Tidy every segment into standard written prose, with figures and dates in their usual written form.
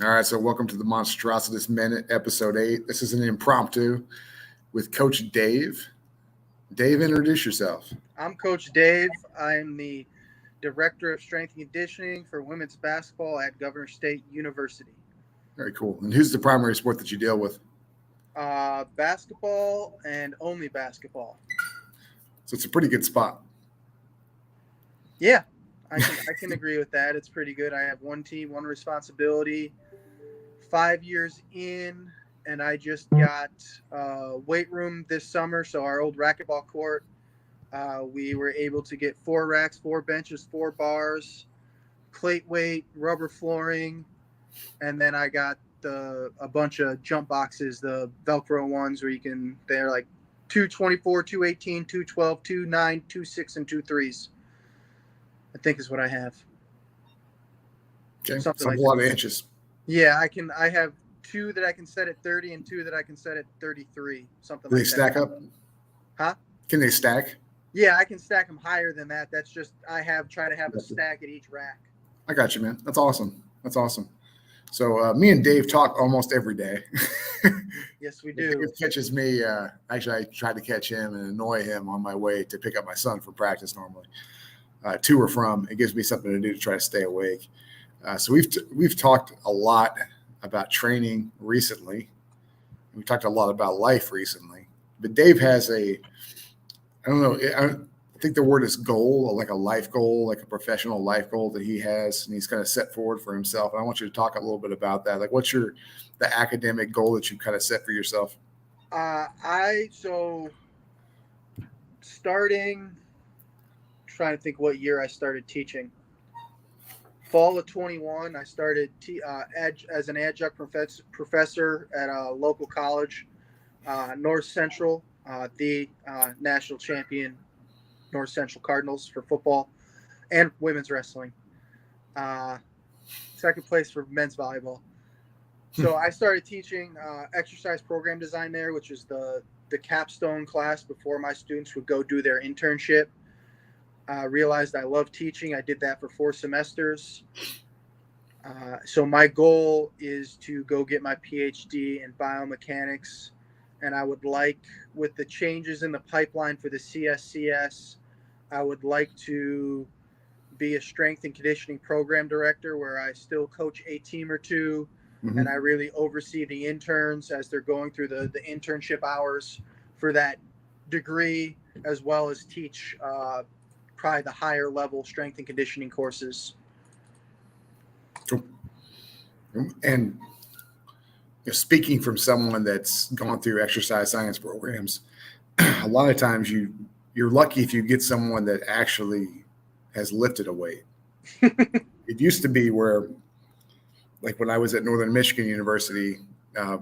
All right, so welcome to the Monstrousitous Minute, episode 8. This is an impromptu with Coach Dave. Dave, introduce yourself. I'm Coach Dave. I'm the Director of Strength and Conditioning for women's basketball at Governor State University. Very cool. And who's the primary sport that you deal with? Basketball and only basketball. So it's a pretty good spot. Yeah, I can agree with that. It's pretty good. I have one team, one responsibility. 5 years in, and I just got weight room this summer. So our old racquetball court, we were able to get 4 racks, 4 benches, 4 bars, plate weight, rubber flooring, and then I got a bunch of jump boxes, the Velcro ones where they're like 224, 218, 212, 29, 26, and 23s. I think is what I have. Okay, something like a lot of inches. Yeah, I have 2 that I can set at 30 and 2 that I can set at 33. Something like that. Do they stack up? Huh? Can they stack? Yeah, I can stack them higher than that. That's just try to have a stack at each rack. I got you, man. That's awesome. So me and Dave talk almost every day. Yes, we do. It catches me. Actually, I try to catch him and annoy him on my way to pick up my son from practice normally. To or from. It gives me something to do to try to stay awake. So we've talked a lot about training recently. We've talked a lot about life recently. But Dave has I think the word is goal, like a life goal, like a professional life goal that he has, and he's kind of set forward for himself. And I want you to talk a little bit about that. Like, what's the academic goal that you kind of set for yourself? Trying to think what year I started teaching. Fall of 21, I started as an adjunct professor at a local college, North Central, the national champion North Central Cardinals for football and women's wrestling. Second place for men's volleyball. So I started teaching exercise program design there, which is the capstone class before my students would go do their internship. Realized I love teaching. I did that for 4 semesters. So my goal is to go get my PhD in biomechanics. And I would like, with the changes in the pipeline for the CSCS, I would like to be a strength and conditioning program director where I still coach a team or 2. Mm-hmm. And I really oversee the interns as they're going through the internship hours for that degree, as well as teach probably the higher level strength and conditioning courses. Cool. And speaking from someone that's gone through exercise science programs, a lot of times you're lucky if you get someone that actually has lifted a weight. It used to be where, like when I was at Northern Michigan University,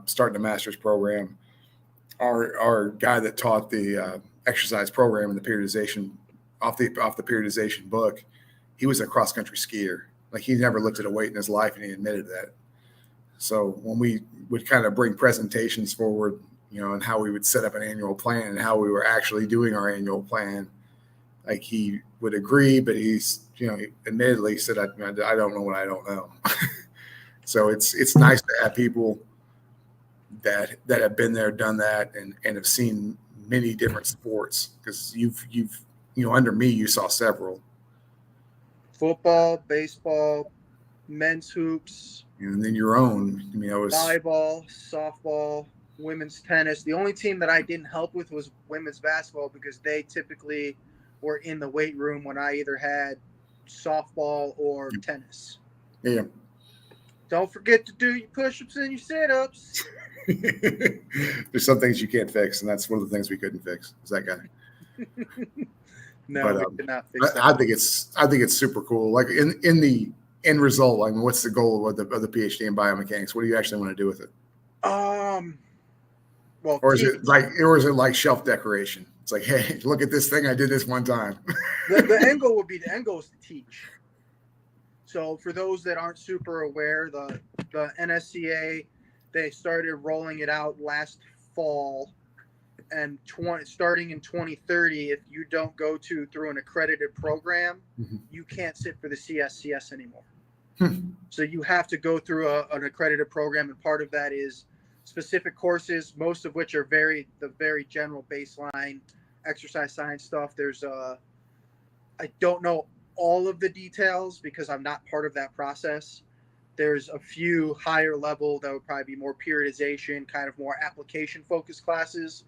starting a master's program, our guy that taught the exercise program and the periodization off the periodization book, he was a cross country skier. Like, he never lifted a weight in his life, and he admitted that. So when we would kind of bring presentations forward, and how we would set up an annual plan and how we were actually doing our annual plan, like, he would agree, but he's, he admittedly said, I don't know what I don't know. So it's nice to have people that have been there, done that, and have seen many different sports, because you've under me, you saw several. Football, baseball, men's hoops. And then your own. Volleyball, softball, women's tennis. The only team that I didn't help with was women's basketball, because they typically were in the weight room when I either had softball or tennis. Yeah. Don't forget to do your push-ups and your sit-ups. There's some things you can't fix, and that's one of the things we couldn't fix. Is that guy? No, but, we could not fix that. I think it's super cool. Like, in the end result, like, what's the goal of the PhD in biomechanics? What do you actually want to do with it? Well, or is it like shelf decoration? It's like, hey, look at this thing I did this one time. the end goal is to teach. So for those that aren't super aware, the NSCA, they started rolling it out last fall, and starting in 2030, if you don't go through an accredited program, you can't sit for the CSCS anymore. So you have to go through an accredited program, and part of that is specific courses, most of which are the very general baseline exercise science stuff. There's I don't know all of the details because I'm not part of that process. There's a few higher level that would probably be more periodization, kind of more application focused classes.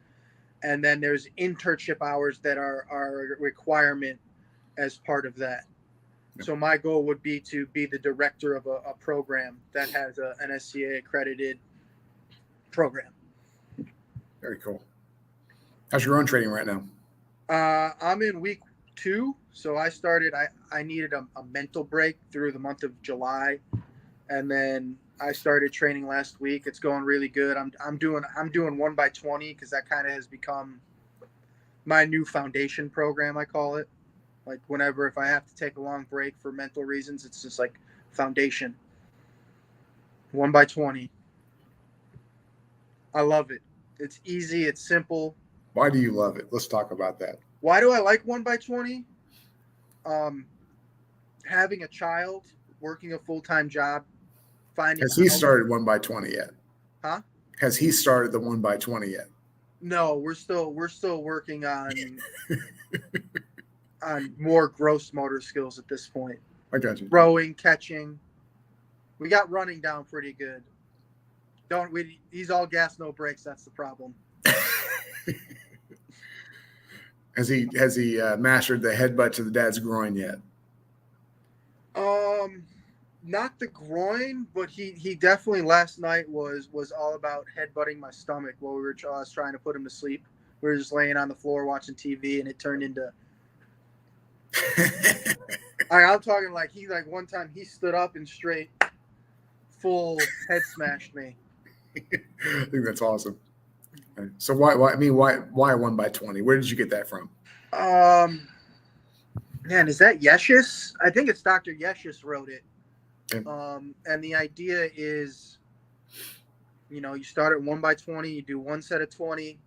And then there's internship hours that are a requirement as part of that. Yep. So my goal would be to be the director of a program that has an SCA accredited program. Very cool. How's your own training right now? I'm in week 2. So I started, I needed a mental break through the month of July. And then I started training last week. It's going really good. I'm doing 1x20 because that kind of has become my new foundation program, I call it. Like whenever, if I have to take a long break for mental reasons, it's just like foundation. 1x20. I love it. It's easy. It's simple. Why do you love it? Let's talk about that. Why do I like 1x20? Having a child, working a full-time job, finding. Has he started 1x20 yet? Huh? Has he started the 1x20 yet? No, we're still working on on more gross motor skills at this point. I got you. Rowing, catching. We got running down pretty good. He's all gas, no brakes. That's the problem. Has he mastered the headbutt to the dad's groin yet? Not the groin, but he definitely last night was all about headbutting my stomach while I was trying to put him to sleep. We were just laying on the floor watching TV, and it turned into. I'm talking like one time he stood up and straight, full head smashed me. I think that's awesome. So why 1x20? Where did you get that from? Man, is that Yeshus? I think it's Dr. Yeshus wrote it. Okay. And the idea is, you start at 1x20, you do one set of 20,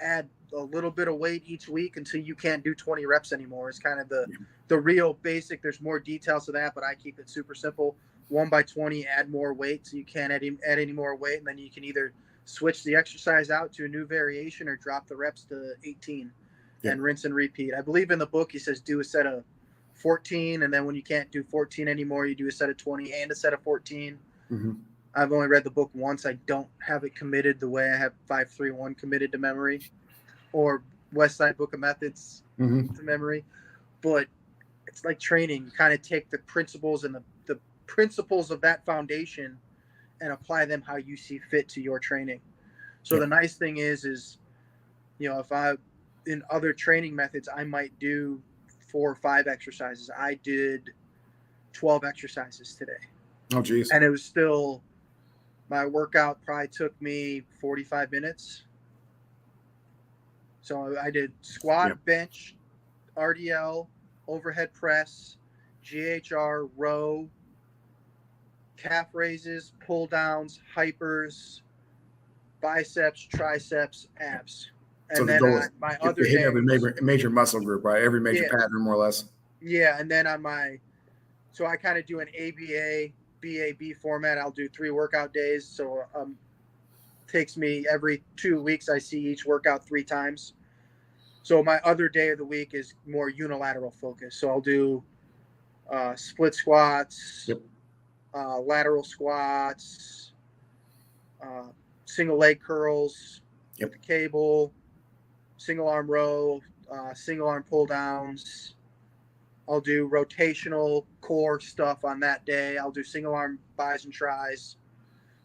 add a little bit of weight each week until you can't do 20 reps anymore. It's kind of the real basic. There's more details to that, but I keep it super simple. 1x20, add more weight so you can't add any more weight, and then you can either switch the exercise out to a new variation or drop the reps to 18 and rinse and repeat. I believe in the book he says do a set of 14, and then when you can't do 14 anymore, you do a set of 20 and a set of 14. Mm-hmm. I've only read the book once. I don't have it committed the way I have 531 committed to memory or West Side Book of Methods to memory. But it's like training. You kind of take the principles and the principles of that foundation and apply them how you see fit to your training. So the nice thing is, if in other training methods, I might do 4 or 5 exercises. I did 12 exercises today. Oh, geez. And it was still, my workout probably took me 45 minutes. So I did squat, bench, RDL, overhead press, GHR, row, calf raises, pull downs, hypers, biceps, triceps, abs. And so then on my other day, every major muscle group, right? Every major pattern, more or less. Yeah, and then so I kind of do an ABA, BAB format. I'll do 3 workout days. So takes me every 2 weeks. I see each workout 3 times. So my other day of the week is more unilateral focus. So I'll do split squats, lateral squats, single leg curls with the cable, single arm row, single arm pull downs. I'll do rotational core stuff on that day. I'll do single arm bis and tris.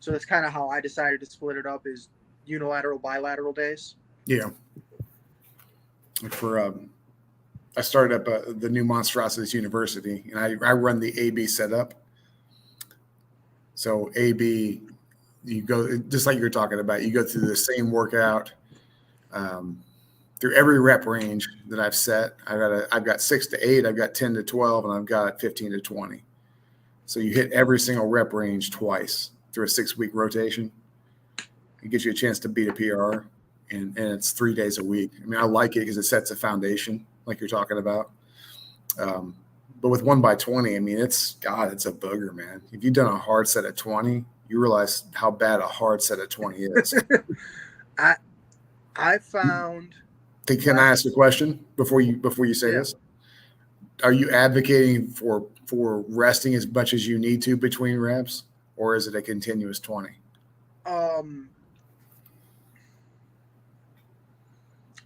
So that's kind of how I decided to split it up, is unilateral, bilateral days. Yeah. I started up the new Monstrousitous University, and I run the AB setup. So AB, you go just like you're talking about. You go through the same workout through every rep range that I've set. I've got 6 to 8, I've got 10 to 12, and I've got 15 to 20. So you hit every single rep range twice through a 6-week rotation. It gives you a chance to beat a PR, and it's 3 days a week. I mean, I like it because it sets a foundation, like you're talking about. But with 1x20, I mean, it's a booger, man. If you've done a hard set of 20, you realize how bad a hard set of 20 is. I found. Can I ask a question before you say this? Are you advocating for resting as much as you need to between reps, or is it a continuous 20?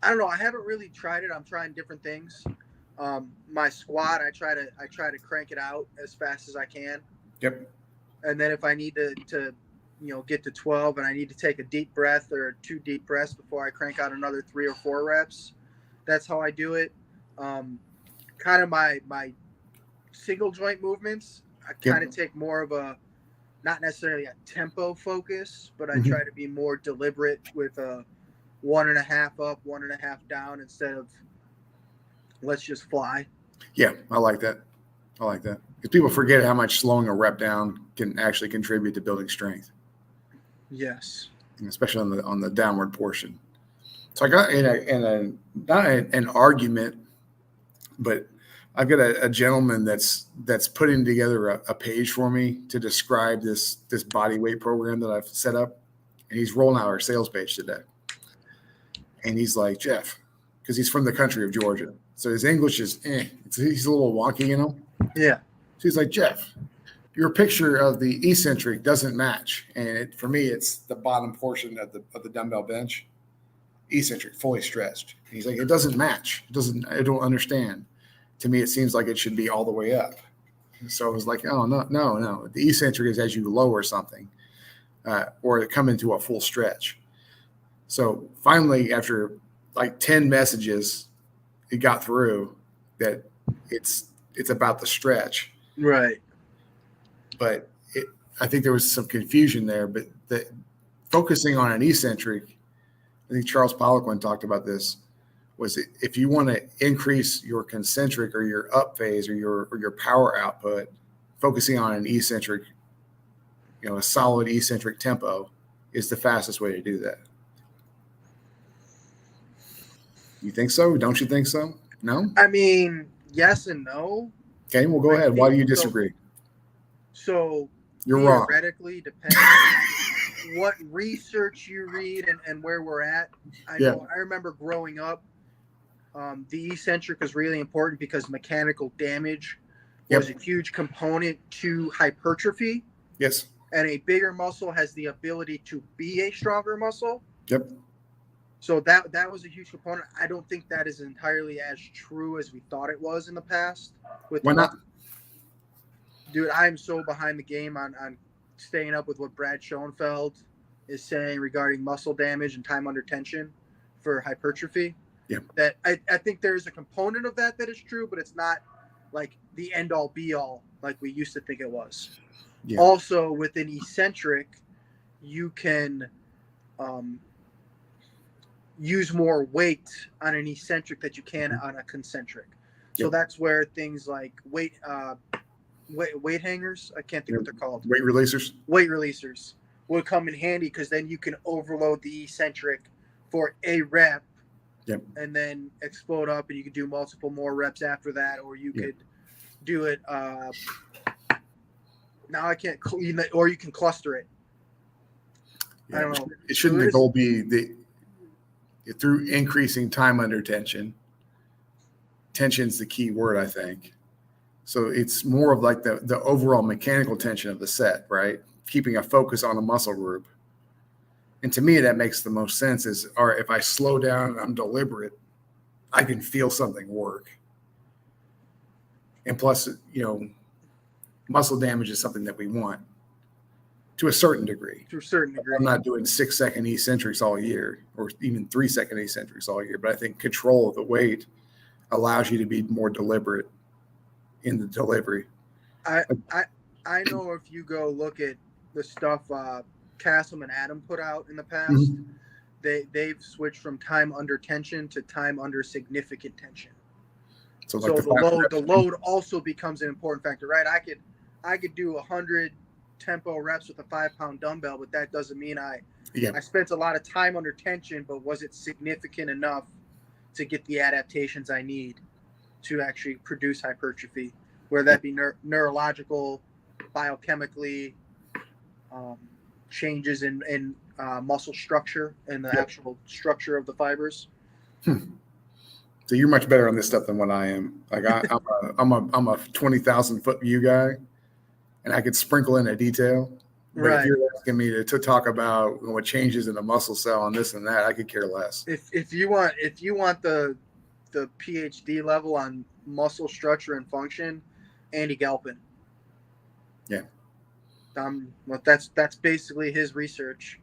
I don't know. I haven't really tried it. I'm trying different things. My squat, I try to crank it out as fast as I can. Yep. And then if I need to get to 12 and I need to take a deep breath or 2 deep breaths before I crank out another 3 or 4 reps, that's how I do it. Kind of my single joint movements, I kind of take more of a, not necessarily a tempo focus, but I try to be more deliberate with a 1.5 up, 1.5 down instead of let's just fly. Yeah, I like that. Because people forget how much slowing a rep down can actually contribute to building strength. Yes. Especially on the downward portion. So I got in not an argument, but I've got a gentleman that's putting together a page for me to describe this body weight program that I've set up, and he's rolling out our sales page today. And he's like, Jeff, because he's from the country of Georgia, so his English is he's a little wonky, Yeah. So he's like, Jeff, your picture of the eccentric doesn't match, and for me, it's the bottom portion of the dumbbell bench, eccentric, fully stretched. And he's like, it doesn't match. I don't understand. To me, it seems like it should be all the way up. And so I was like, oh, no. The eccentric is as you lower something or come into a full stretch. So finally, after like 10 messages, it got through that it's about the stretch. Right. But I think there was some confusion there. But focusing on an eccentric, I think Charles Poliquin talked about this, was if you want to increase your concentric or your up phase or your power output, focusing on an eccentric, a solid eccentric tempo is the fastest way to do that. You think so? Don't you think so? No? I mean, yes and no. Okay, well, go ahead. Why do you disagree? So you're wrong. Theoretically, depending on what research you read and where we're at. I remember growing up, the eccentric was really important because mechanical damage was a huge component to hypertrophy. Yes. And a bigger muscle has the ability to be a stronger muscle. Yep. So that was a huge component. I don't think that is entirely as true as we thought it was in the past. Why not? Dude, I'm so behind the game on staying up with what Brad Schoenfeld is saying regarding muscle damage and time under tension for hypertrophy. Yeah. That I think there's a component of that is true, but it's not like the end all be all like we used to think it was. Yeah. Also, with an eccentric, you can use more weight on an eccentric that you can on a concentric. So that's where things like weight hangers, I can't think what they're called. Weight releasers would come in handy because then you can overload the eccentric for a rep and then explode up, and you could do multiple more reps after that, or you could do it. Now I can't, or you can cluster it. Yeah, I don't know. It shouldn't the goal be through increasing time under tension. Tension's the key word, I think. So it's more of like the overall mechanical tension of the set, right? Keeping a focus on a muscle group. And to me, that makes the most sense if I slow down and I'm deliberate, I can feel something work. And plus, muscle damage is something that we want to a certain degree. I'm not doing 6-second eccentrics all year or even 3-second eccentrics all year, but I think control of the weight allows you to be more deliberate in the delivery. I know if you go look at the stuff Cassim and Adam put out in the past, they've switched from time under tension to time under significant tension. So the load also becomes an important factor, right? I could do 100 tempo reps with a 5-pound dumbbell, but that doesn't mean I spent a lot of time under tension, but was it significant enough to get the adaptations I need to actually produce hypertrophy? whether that be neurological, biochemically, changes in muscle structure and the actual structure of the fibers. So you're much better on this stuff than what I am. Like I'm a 20,000 foot view guy, and I could sprinkle in a detail. But Right. if you're asking me to talk about what changes in a muscle cell and this and that, I could care less. If you want the PhD level on muscle structure and function, Andy Galpin. Yeah. Well, that's basically his research.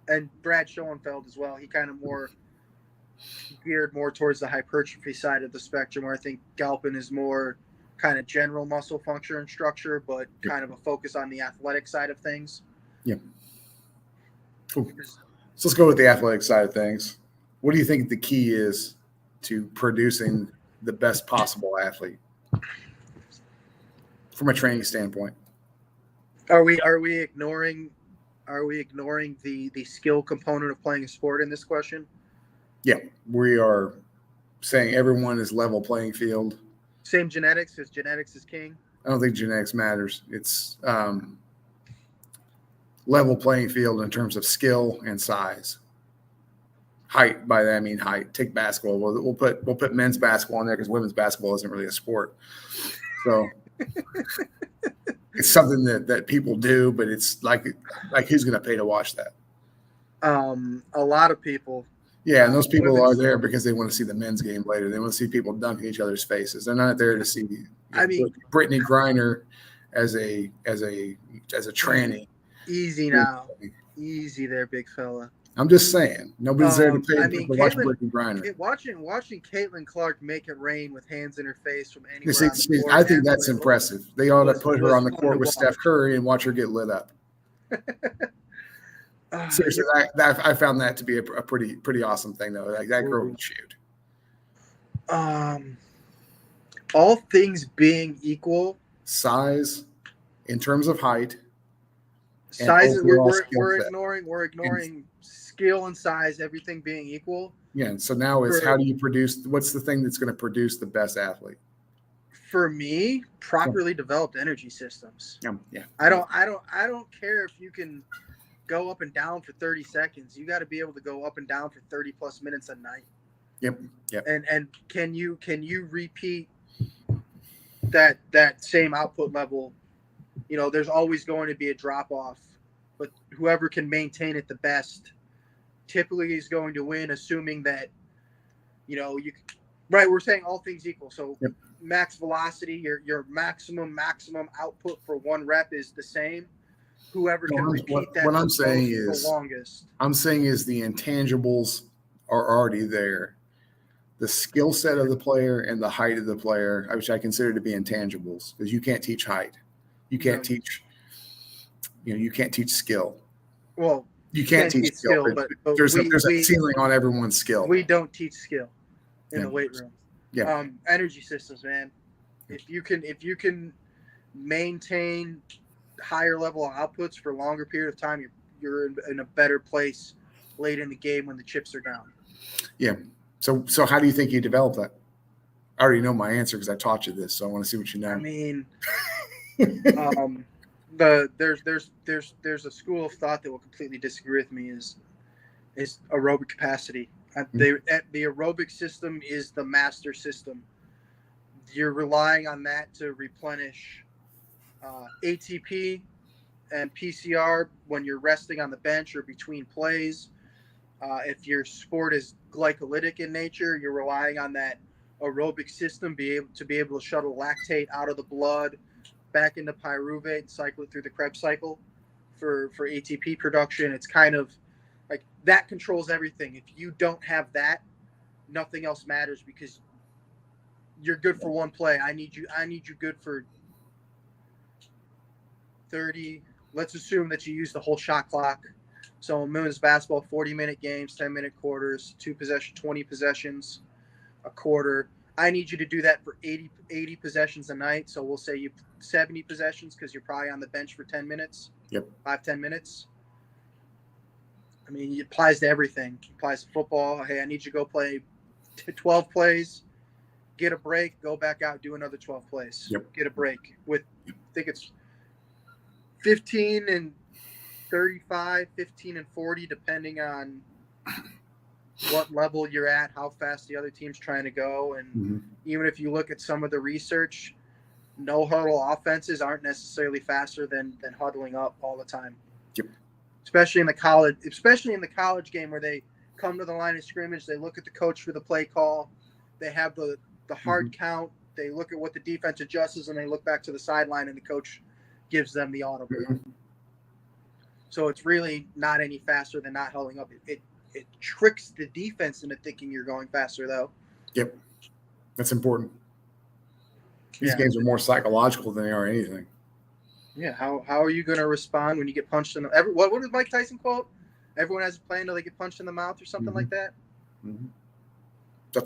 And Brad Schoenfeld as well. He kind of more geared more towards the hypertrophy side of the spectrum, where I think Galpin is more kind of general muscle function and structure, but kind of a focus on the athletic side of things. Yeah. Cool. So let's go with the athletic side of things. What do you think the key is to producing the best possible athlete from a training standpoint? Are we ignoring the skill component of playing a sport in this question? Yeah, we are saying everyone is level playing field. Same genetics, as genetics is king. I don't think genetics matters. It's level playing field in terms of skill and size. Height, by that I mean height. Take basketball. We'll put men's basketball in there because women's basketball isn't really a sport. So it's something that people do, but it's like who's going to pay to watch that? A lot of people. Yeah, and those people are there because they want to see the men's game later. They want to see people dunking each other's faces. They're not there to see Brittany Griner as a tranny. Easy now. Easy there, big fella. I'm just saying. Nobody's there to pay to watch Brittany Griner. Watching Caitlin Clark make it rain with hands in her face from anywhere. I think that's impressive. They ought to put her on the court with Steph Curry and watch her get lit up. Seriously, I found that to be a pretty awesome thing, though. Like, that girl can shoot. All things being equal, size, in terms of height, size we're ignoring skill and size, everything being equal. Yeah, and so now it's how do you produce? What's the thing that's going to produce the best athlete? For me, properly developed energy systems. Yeah. I don't care if you can go up and down for 30 seconds. You got to be able to go up and down for 30 plus minutes a night. Yep. And can you repeat that same output level? You know, there's always going to be a drop off, but whoever can maintain it the best typically is going to win, assuming that, you know, we're saying all things equal. So max velocity, your maximum output for one rep is the same. Whoever can repeat that what I'm saying is the longest. I'm saying is the intangibles are already there. The skill set of the player and the height of the player, which I consider to be intangibles, because you can't teach height. You can't teach, you can't teach skill. Well, you can't teach skill, but there's a ceiling on everyone's skill. We don't teach skill in the weight room. Yeah. Energy systems, man. If you can maintain higher level outputs for a longer period of time, you're in a better place late in the game when the chips are down. Yeah. So how do you think you develop that? I already know my answer because I taught you this, so I want to see what you know. I mean, there's a school of thought that will completely disagree with me is aerobic capacity. The aerobic system is the master system. You're relying on that to replenish ATP and PCR when you're resting on the bench or between plays. If your sport is glycolytic in nature, you're relying on that aerobic system to be able to shuttle lactate out of the blood back into pyruvate and cycle it through the Krebs cycle for ATP production. It's kind of like that controls everything. If you don't have that, nothing else matters because you're good for one play. I need you good for 30. Let's assume that you use the whole shot clock. So in women's basketball, 40-minute games, 10-minute quarters, 20 possessions, a quarter. I need you to do that for 80 possessions a night. So we'll say you 70 possessions because you're probably on the bench for 10 minutes. Yep. 5-10 minutes. I mean, it applies to everything. It applies to football. Hey, I need you to go play 12 plays, get a break, go back out, do another 12 plays. Yep. Get a break with, I think it's 15 and 35, 15 and 40, depending on what level you're at, how fast the other team's trying to go. And even if you look at some of the research, no huddle offenses aren't necessarily faster than huddling up all the time. Yep. Especially in the college game where they come to the line of scrimmage, they look at the coach for the play call, they have the hard count, they look at what the defense adjusts, and they look back to the sideline and the coach gives them the audible. So it's really not any faster than not huddling up. It tricks the defense into thinking you're going faster, though. Yep. That's important. These games are more psychological than they are anything. Yeah. How are you going to respond when you get punched in the – what did Mike Tyson quote? Everyone has a plan until they get punched in the mouth or something like that?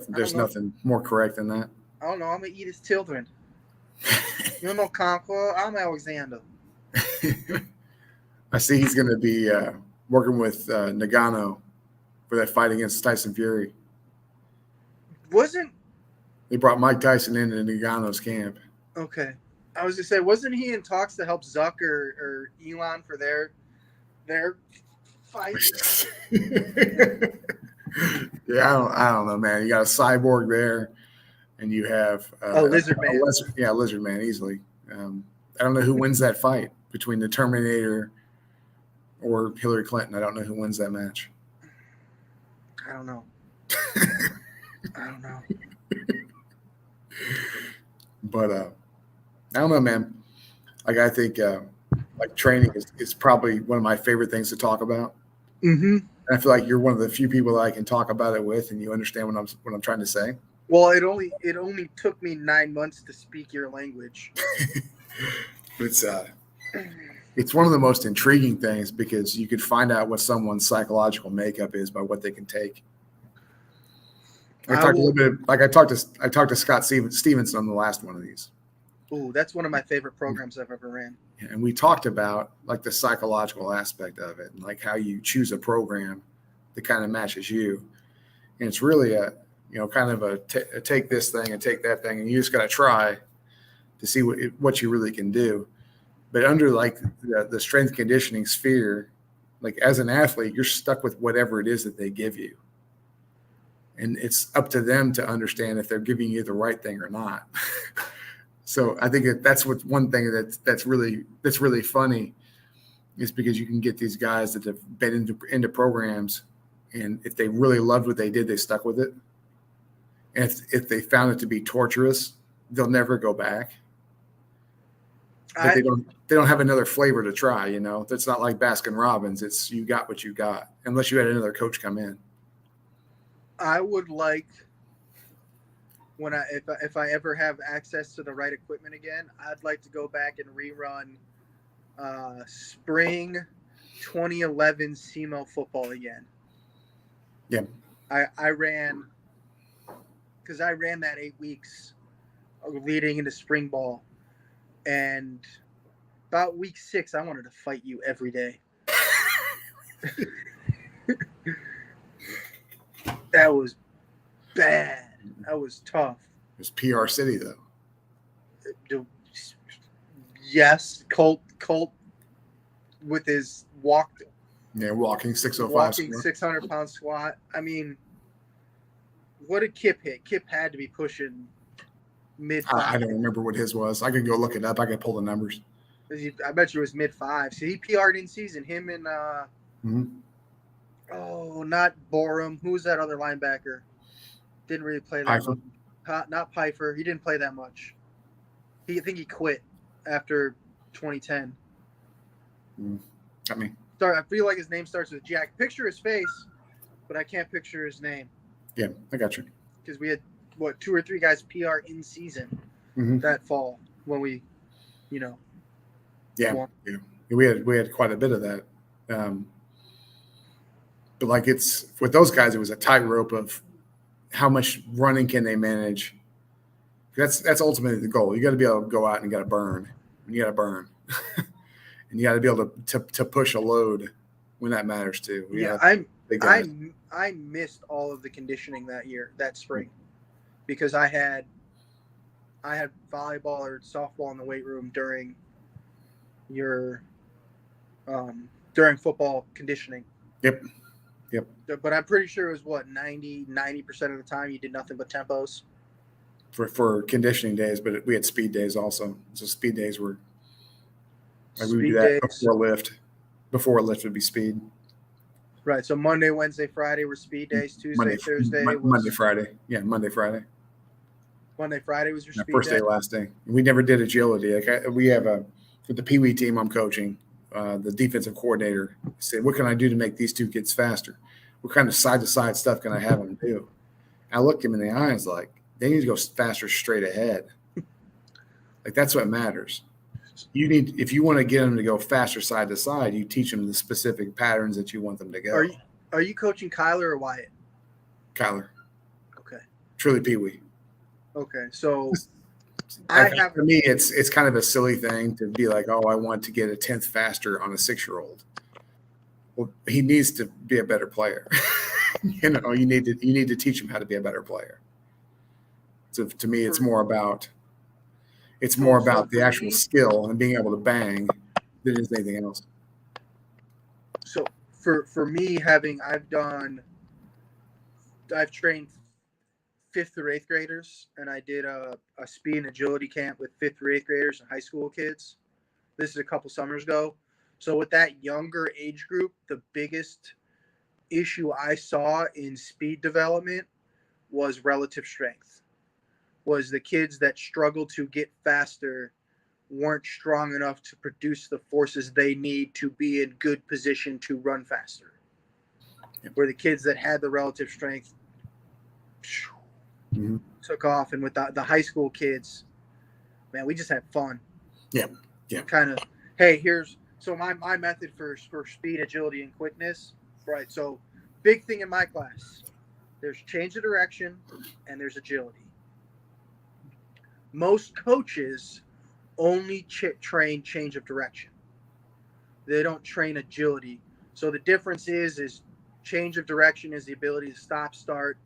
There's nothing more correct than that. I don't know. I'm going to eat his children. You know, Conqueror, I'm Alexander. I see he's going to be working with Nagano for that fight against Tyson Fury. They brought Mike Tyson into Nagano's camp. Okay. I was going to say, wasn't he in talks to help Zuck or Elon for their fight? Yeah, I don't know, man. You got a cyborg there, and you have a lizard man. Lizard man easily. I don't know who wins that fight between the Terminator or Hillary Clinton. I don't know who wins that match. I don't know. But I don't know, man. Like, I think like training is probably one of my favorite things to talk about. And I feel like you're one of the few people that I can talk about it with, and you understand what I'm trying to say. Well, it only took me 9 months to speak your language. It's one of the most intriguing things because you could find out what someone's psychological makeup is by what they can take. I talked to Scott Stevenson on the last one of these. Ooh, that's one of my favorite programs I've ever ran. And we talked about like the psychological aspect of it and like how you choose a program that kind of matches you. And it's really kind of a take this thing and take that thing, and you just got to try to see what you really can do. But under like the strength conditioning sphere, like as an athlete, you're stuck with whatever it is that they give you. And it's up to them to understand if they're giving you the right thing or not. So I think that's one thing that's really funny is because you can get these guys that have been into programs, and if they really loved what they did, they stuck with it. And if they found it to be torturous, they'll never go back. But they don't have another flavor to try, you know. That's not like Baskin Robbins. It's you got what you got, unless you had another coach come in. I would like if I ever have access to the right equipment again, I'd like to go back and rerun spring 2011 SEMO football again. Yeah. I ran that 8 weeks leading into spring ball. And about week 6, I wanted to fight you every day. That was bad. That was tough. It was PR City, though. Yes, Colt with his walking 600-pound squat. I mean, what did Kip hit? Kip had to be pushing mid-5. I don't remember what his was. I could go look it up. I could pull the numbers. I bet you it was mid-5. So he PR'd in season. Him and not Borum. Who was that other linebacker? Didn't really play that much. Not Pfeiffer. He didn't play that much. I think he quit after 2010. Got me. Sorry, I feel like his name starts with G. I can picture his face, but I can't picture his name. Yeah, I got you. Because we had 2 or 3 guys PR in season that fall when we, won. We had quite a bit of that. But like it's with those guys, it was a tightrope of how much running can they manage. That's ultimately the goal. You got to be able to go out and you got to burn. And you got to burn, and you got to be able to push a load when that matters too. I missed all of the conditioning that spring because I had I had volleyball or softball in the weight room during your during football conditioning. Yep. But I'm pretty sure it was what 90% of the time you did nothing but tempos. For conditioning days, but we had speed days also. So speed days were like we would do Speed that days. before lift. Before lift would be speed. Right. So Monday, Wednesday, Friday were speed days. Tuesday, Thursday was Monday, Friday. Yeah, Monday, Friday. Monday, Friday was your speed First day, last day. We never did agility. We have with the Pee Wee team I'm coaching, the defensive coordinator said, "What can I do to make these two kids faster? What kind of side to side stuff can I have them do?" I looked him in the eyes like, they need to go faster straight ahead. Like that's what matters. If you want to get them to go faster side to side, you teach them the specific patterns that you want them to go. Are you coaching Kyler or Wyatt? Kyler. Okay. Truly Pee Wee. Okay. So for me, it's kind of a silly thing to be like, oh, I want to get a 10th faster on a 6-year-old. Well, he needs to be a better player. You need to teach him how to be a better player. So to me, it's more about the actual skill and being able to bang than it is anything else. So for me, I've trained 5th through 8th graders, and I did a speed and agility camp with 5th through 8th graders and high school kids. This is a couple summers ago. So with that younger age group, the biggest issue I saw in speed development was relative strength. Was the kids that struggled to get faster weren't strong enough to produce the forces they need to be in good position to run faster. Where the kids that had the relative strength took off, and with the high school kids, man, we just had fun. Yeah. Kind of, hey, so my method for speed, agility, and quickness, right? So big thing in my class, there's change of direction and there's agility. Most coaches only train change of direction. They don't train agility. So the difference is change of direction is the ability to stop, start,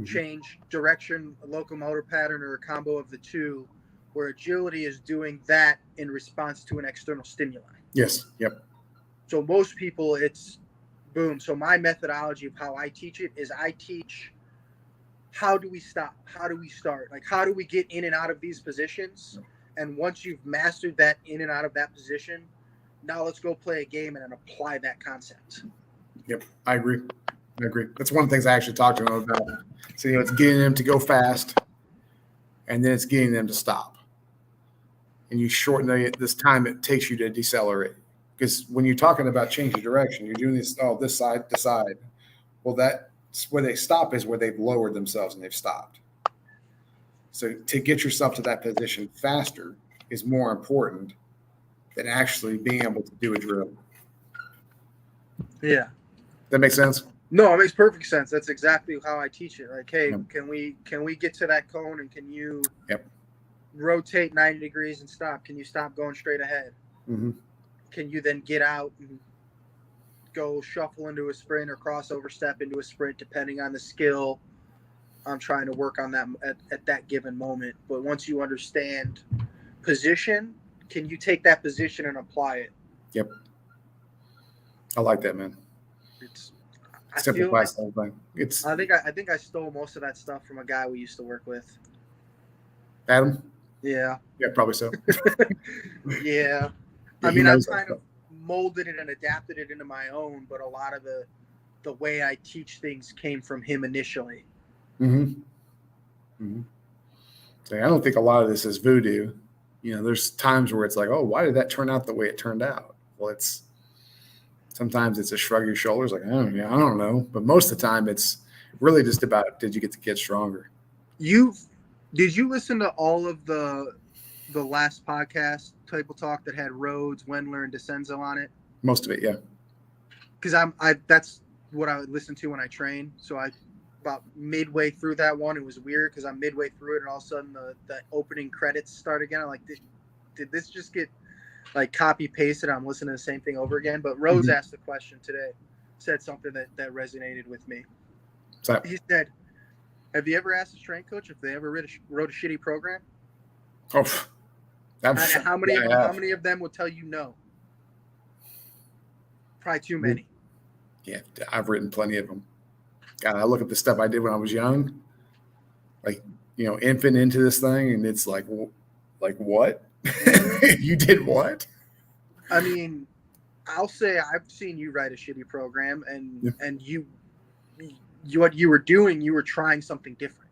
change direction, a locomotor pattern, or a combo of the two, where agility is doing that in response to an external stimuli. Yes. Yep. So most people, it's boom. So my methodology of how I teach it is I teach how do we stop? How do we start? Like, how do we get in and out of these positions? And once you've mastered that in and out of that position, now let's go play a game and then apply that concept. Yep, I agree. That's one of the things I actually talked to him about. So, it's getting them to go fast, and then it's getting them to stop. And you shorten this time it takes you to decelerate. Because when you're talking about change of direction, you're doing this side to side. Well, that's where they stop is where they've lowered themselves and they've stopped. So to get yourself to that position faster is more important than actually being able to do a drill. Yeah. That makes sense? No, it makes perfect sense. That's exactly how I teach it. Like, hey, can we get to that cone, and can you rotate 90 degrees and stop? Can you stop going straight ahead? Mm-hmm. Can you then get out and go shuffle into a sprint or crossover step into a sprint, depending on the skill I'm trying to work on that at that given moment. But once you understand position, can you take that position and apply it? Yep. I like that, man. Simplifies the whole thing. I think I stole most of that stuff from a guy we used to work with. Adam? Yeah. Yeah, probably so. Yeah. I mean, I've kind of molded it and adapted it into my own, but a lot of the way I teach things came from him initially. So I don't think a lot of this is voodoo. There's times where it's like, oh, why did that turn out the way it turned out? Well, sometimes it's a shrug of your shoulders, like, I don't know. But most of the time, it's really just about, did you get the kid stronger? Did you listen to all of the last podcast, Table Talk, that had Rhodes, Wendler, and DeCenzo on it? Most of it, yeah. Because that's what I would listen to when I train. So about midway through that one, it was weird because I'm midway through it, and all of a sudden the opening credits start again. I'm like, did this just get like copy pasted? I'm listening to the same thing over again. But Rhodes asked a question today, said something that resonated with me. So, he said, have you ever asked a strength coach if they ever wrote a shitty program? Oh, And how many of them? have. How many of them will tell you no? Probably too many. Yeah, I've written plenty of them. God, I look at the stuff I did when I was young, like, infant into this thing, and it's like what? You did what? I mean, I'll say I've seen you write a shitty program, and you what you were doing, you were trying something different.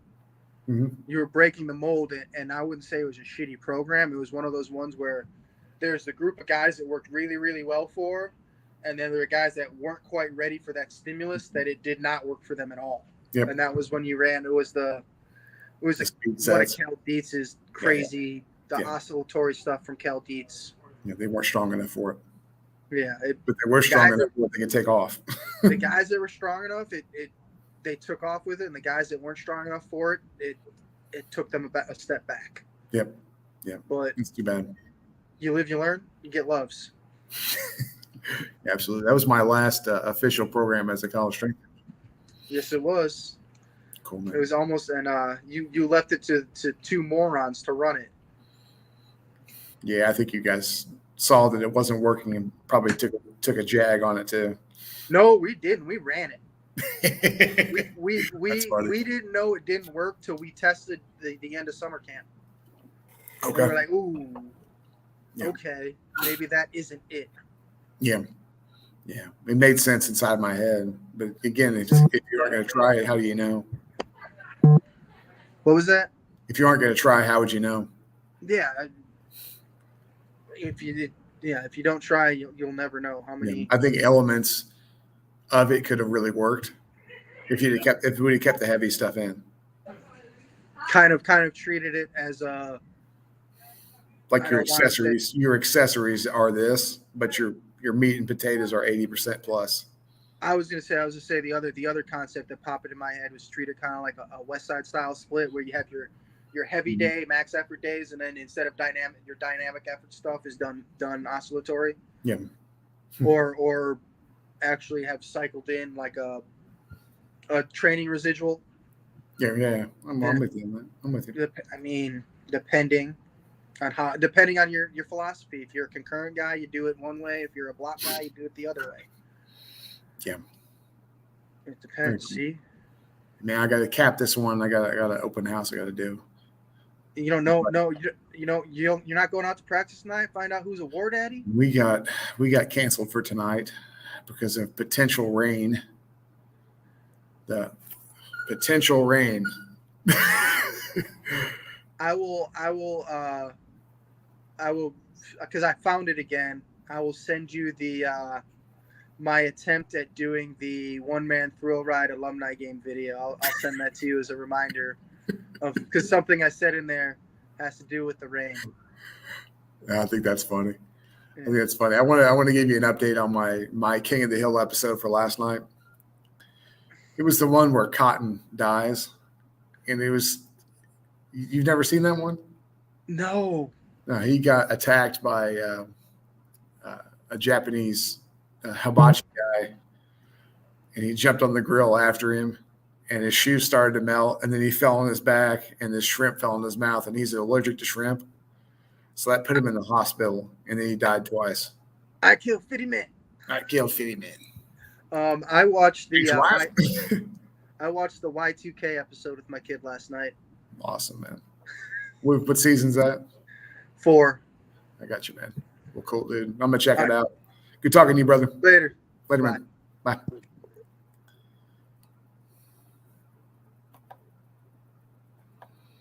Mm-hmm. You were breaking the mold, and I wouldn't say it was a shitty program. It was one of those ones where there's a group of guys that worked really, really well for, and then there were guys that weren't quite ready for that stimulus, that it did not work for them at all. Yep. And that was when you ran. It was one of Cal Dietz's crazy, oscillatory stuff from Cal Dietz. Yeah, they weren't strong enough for it. Yeah, but they were strong enough for it, they could take off. The guys that were strong enough, they took off with it, and the guys that weren't strong enough for it, it took them a step back. Yep. Yeah. But it's too bad. You live, you learn, you get loves. Absolutely. That was my last official program as a college strength. Yes, it was. Cool, man. It was almost, and you left it to two morons to run it. Yeah, I think you guys saw that it wasn't working and probably took a jag on it too. No, we didn't. We ran it. we didn't know it didn't work till we tested the end of summer camp. Okay. We were like, ooh, okay, maybe that isn't it. Yeah. Yeah. It made sense inside my head. But again, if you aren't going to try it, how do you know? What was that? If you aren't going to try, how would you know? Yeah. If you don't try, you'll never know how many. Yeah. I think elements of it could have really worked if we would have kept the heavy stuff in. Kind of treated it as a like your accessories. Your accessories are this, but your meat and potatoes are 80% plus. I was gonna say the other concept that popped into my head was treated kind of like a West Side style split, where you have your heavy day, max effort days, and then instead of your dynamic effort stuff is done oscillatory. Yeah. or actually have cycled in like a training residual. Yeah. I'm with you on that. I'm with you. I mean, depending on your philosophy. If you're a concurrent guy, you do it one way. If you're a block guy, you do it the other way. Yeah. It depends. See? Man, I got to cap this one. I got an open house I got to do. You don't know. No, you're not going out to practice tonight. Find out who's a war daddy. We got canceled for tonight because of potential rain. The potential rain. I will, because I found it again. I will send you my attempt at doing the one-man thrill ride alumni game video. I'll send that to you as a reminder because something I said in there has to do with the rain. I think that's funny. Yeah. I think that's funny. I want to give you an update on my King of the Hill episode for last night. It was the one where Cotton dies, and it was. You've never seen that one? No. No, he got attacked by a Japanese hibachi guy, and he jumped on the grill after him, and his shoes started to melt, and then he fell on his back, and the shrimp fell in his mouth, and he's allergic to shrimp. So that put him in the hospital, and then he died twice. I killed 50 men. I watched the I watched the Y2K episode with my kid last night. Awesome, man. What season's that? 4. I got you, man. Well, cool, dude. I'm gonna check it out. Good talking to you, brother. Later, man. Bye.